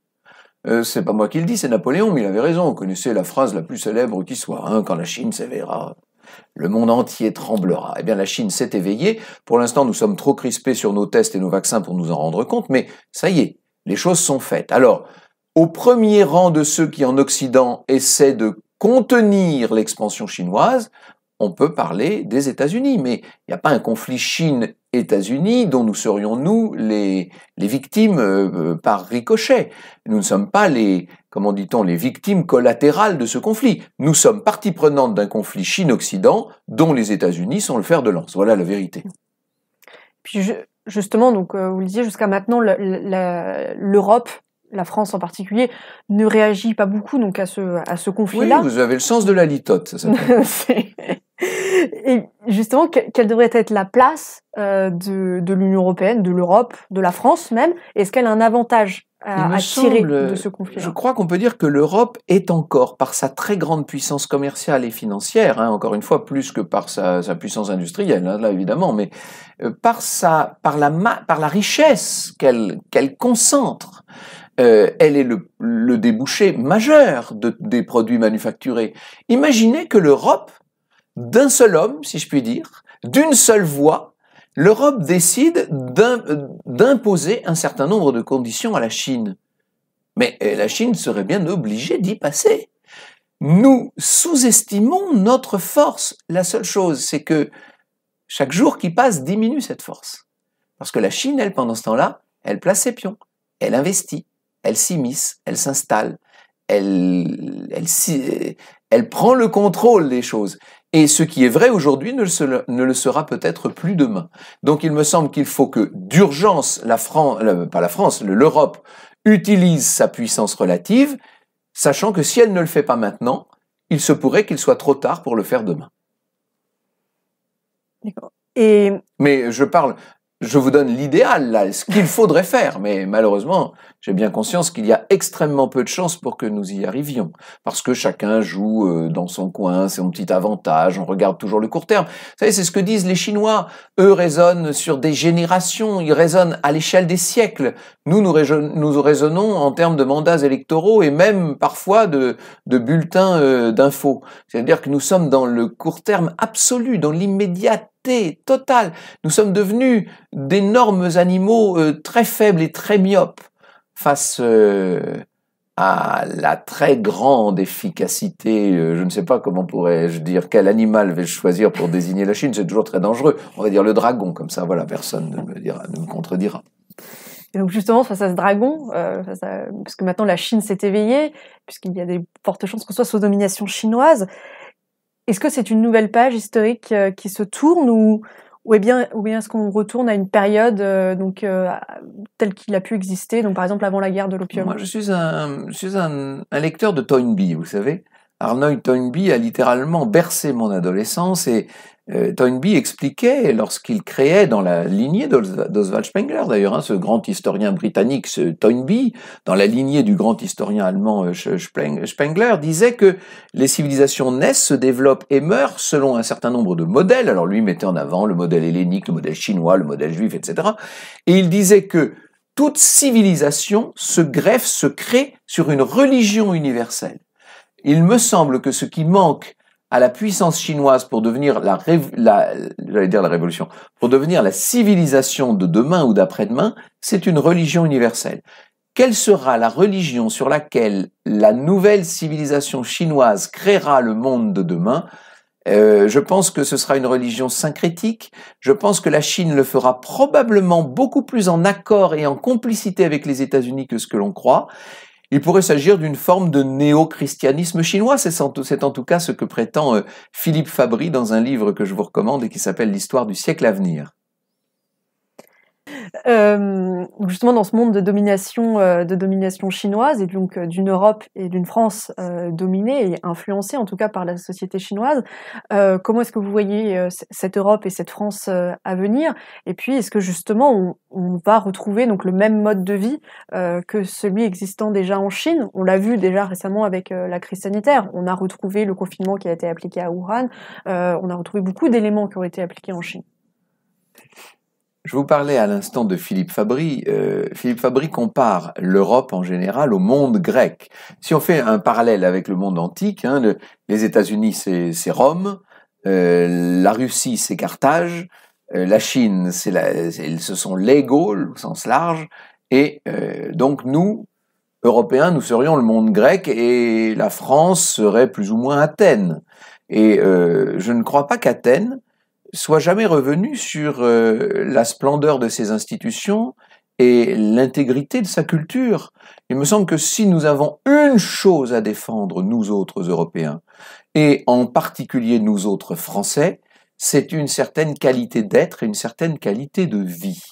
C'est pas moi qui le dis, c'est Napoléon, mais il avait raison. Vous connaissez la phrase la plus célèbre qui soit, hein, quand la Chine s'éveillera, le monde entier tremblera. Eh bien, la Chine s'est éveillée. Pour l'instant, nous sommes trop crispés sur nos tests et nos vaccins pour nous en rendre compte, mais ça y est, les choses sont faites. Alors, au premier rang de ceux qui, en Occident, essaient de contenir l'expansion chinoise, on peut parler des États-Unis, mais il n'y a pas un conflit Chine-États-Unis dont nous serions, nous, les victimes par ricochet. Nous ne sommes pas comment dit-on, les victimes collatérales de ce conflit. Nous sommes partie prenante d'un conflit Chine-Occident dont les États-Unis sont le fer de lance. Voilà la vérité. Puis justement, donc vous le disiez, jusqu'à maintenant, l'Europe, la France en particulier, ne réagit pas beaucoup donc à ce conflit-là. Oui, vous avez le sens de la litote, ça s'appelle. Et justement, quelle devrait être la place de l'Union européenne, de l'Europe, de la France même? Est-ce qu'elle a un avantage à tirer de ce conflit-là? Je crois qu'on peut dire que l'Europe est encore, par sa très grande puissance commerciale et financière, hein, encore une fois plus que par sa puissance industrielle, hein, là évidemment, mais par la richesse qu'elle concentre. Elle est le débouché majeur des produits manufacturés. Imaginez que l'Europe, d'un seul homme, si je puis dire, d'une seule voix, l'Europe décide d'imposer un certain nombre de conditions à la Chine. Mais la Chine serait bien obligée d'y passer. Nous sous-estimons notre force. La seule chose, c'est que chaque jour qui passe diminue cette force. Parce que la Chine, elle, pendant ce temps-là, elle place ses pions, elle investit. Elle s'immisce, elle s'installe, elle prend le contrôle des choses. Et ce qui est vrai aujourd'hui ne le sera peut-être plus demain. Donc il me semble qu'il faut que d'urgence l'Europe utilise sa puissance relative, sachant que si elle ne le fait pas maintenant, il se pourrait qu'il soit trop tard pour le faire demain. D'accord. Mais je vous donne l'idéal, là, ce qu'il faudrait faire, mais malheureusement, j'ai bien conscience qu'il y a extrêmement peu de chances pour que nous y arrivions, parce que chacun joue dans son coin, son petit avantage, on regarde toujours le court terme. Vous savez, c'est ce que disent les Chinois. Eux raisonnent sur des générations, ils raisonnent à l'échelle des siècles. Nous raisonnons en termes de mandats électoraux et même parfois de bulletins d'infos. C'est-à-dire que nous sommes dans le court terme absolu, dans l'immédiateté totale. Nous sommes devenus d'énormes animaux très faibles et très myopes face à la très grande efficacité, je ne sais pas comment pourrais-je dire, quel animal vais-je choisir pour désigner la Chine, c'est toujours très dangereux. On va dire le dragon, comme ça, voilà, personne ne me contredira. Et donc justement, face à ce dragon, parce que maintenant la Chine s'est éveillée, puisqu'il y a des fortes chances qu'on soit sous domination chinoise, est-ce que c'est une nouvelle page historique qui se tourne ou bien est-ce qu'on retourne à une période telle qu'il a pu exister, donc par exemple avant la guerre de l'opium? Moi, je suis un lecteur de Toynbee, vous savez. Arnold Toynbee a littéralement bercé mon adolescence et Toynbee expliquait, lorsqu'il créait dans la lignée d'Oswald Spengler, d'ailleurs, hein, ce grand historien britannique, ce Toynbee, dans la lignée du grand historien allemand Spengler, disait que les civilisations naissent, se développent et meurent selon un certain nombre de modèles. Alors lui mettait en avant le modèle hellénique, le modèle chinois, le modèle juif, etc. Et il disait que toute civilisation se greffe, se crée sur une religion universelle. Il me semble que ce qui manque à la puissance chinoise pour devenir j'allais dire la révolution, pour devenir la civilisation de demain ou d'après-demain, c'est une religion universelle. Quelle sera la religion sur laquelle la nouvelle civilisation chinoise créera le monde de demain? Je pense que ce sera une religion syncrétique. Je pense que la Chine le fera probablement beaucoup plus en accord et en complicité avec les États-Unis que ce que l'on croit. Il pourrait s'agir d'une forme de néo-christianisme chinois. C'est en tout cas ce que prétend Philippe Fabry dans un livre que je vous recommande et qui s'appelle L'histoire du siècle à venir. Justement dans ce monde de domination chinoise et donc d'une Europe et d'une France dominée et influencée en tout cas par la société chinoise, comment est-ce que vous voyez cette Europe et cette France à venir? Et puis est-ce que justement on va retrouver donc le même mode de vie que celui existant déjà en Chine? On l'a vu déjà récemment avec la crise sanitaire. On a retrouvé le confinement qui a été appliqué à Wuhan. On a retrouvé beaucoup d'éléments qui ont été appliqués en Chine. Je vous parlais à l'instant de Philippe Fabry. Philippe Fabry compare l'Europe en général au monde grec. Si on fait un parallèle avec le monde antique, les États-Unis c'est Rome, la Russie c'est Carthage, la Chine ce sont les Gaules au sens large, et donc nous, Européens, nous serions le monde grec et la France serait plus ou moins Athènes. Et je ne crois pas qu'Athènes soit jamais revenu sur la splendeur de ses institutions et l'intégrité de sa culture. Il me semble que si nous avons une chose à défendre, nous autres Européens, et en particulier nous autres Français, c'est une certaine qualité d'être et une certaine qualité de vie.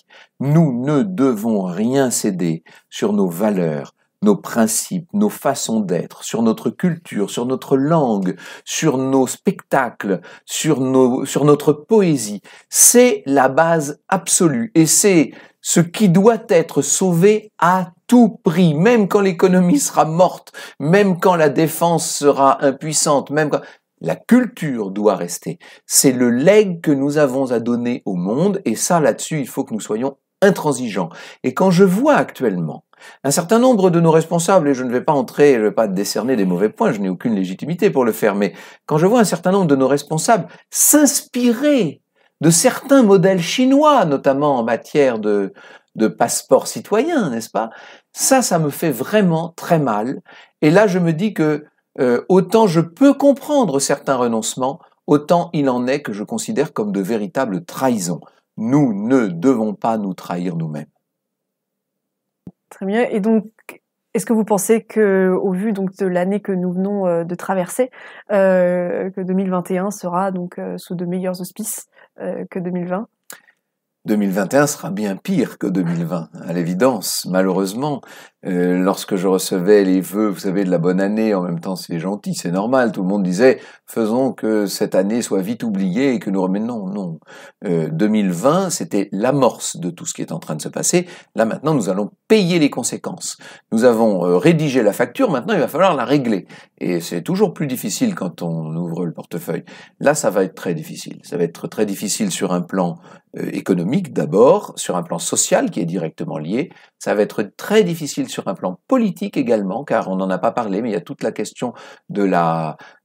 Nous ne devons rien céder sur nos valeurs, nos principes, nos façons d'être, sur notre culture, sur notre langue, sur nos spectacles, sur notre poésie. C'est la base absolue et c'est ce qui doit être sauvé à tout prix, même quand l'économie sera morte, même quand la défense sera impuissante, même quand... La culture doit rester. C'est le legs que nous avons à donner au monde et ça, là-dessus, il faut que nous soyons intransigeants. Et quand je vois actuellement un certain nombre de nos responsables, et je ne vais pas décerner des mauvais points, je n'ai aucune légitimité pour le faire, mais quand je vois un certain nombre de nos responsables s'inspirer de certains modèles chinois, notamment en matière de passeport citoyen, n'est-ce pas? Ça me fait vraiment très mal. Et là, je me dis que autant je peux comprendre certains renoncements, autant il en est que je considère comme de véritables trahisons. Nous ne devons pas nous trahir nous-mêmes. Très bien. Et donc, est-ce que vous pensez que, au vu donc de l'année que nous venons de traverser, que 2021 sera donc sous de meilleurs auspices que 2020? 2021 sera bien pire que 2020, à l'évidence, malheureusement. Lorsque je recevais les vœux, vous savez, de la bonne année, en même temps c'est gentil, c'est normal, tout le monde disait « faisons que cette année soit vite oubliée et que nous remenions ». Non, 2020, c'était l'amorce de tout ce qui est en train de se passer. Là maintenant, nous allons payer les conséquences. Nous avons rédigé la facture, maintenant il va falloir la régler. Et c'est toujours plus difficile quand on ouvre le portefeuille. Là, ça va être très difficile. Ça va être très difficile sur un plan économique d'abord, sur un plan social qui est directement lié. Ça va être très difficile sur un plan politique également, car on n'en a pas parlé, mais il y a toute la question de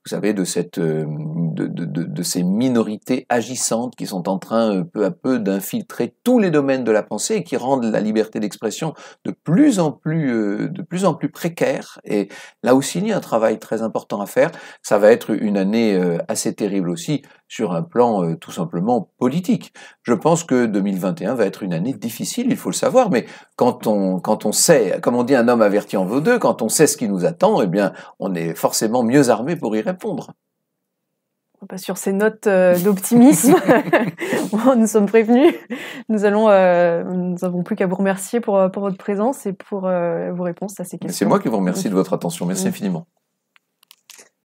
vous savez, de ces minorités agissantes qui sont en train peu à peu d'infiltrer tous les domaines de la pensée et qui rendent la liberté d'expression de plus en plus précaire. Et là aussi, il y a un travail très important à faire. Ça va être une année assez terrible aussi sur un plan tout simplement politique. Je pense que 2021 va être une année difficile, il faut le savoir, mais quand on sait, comme on dit, un homme averti en vaut deux, quand on sait ce qui nous attend, eh bien, on est forcément mieux armé pour y répondre. Sur ces notes d'optimisme, nous sommes prévenus. Nous avons plus qu'à vous remercier pour votre présence et pour vos réponses à ces questions. C'est moi qui vous remercie de votre attention. Merci infiniment.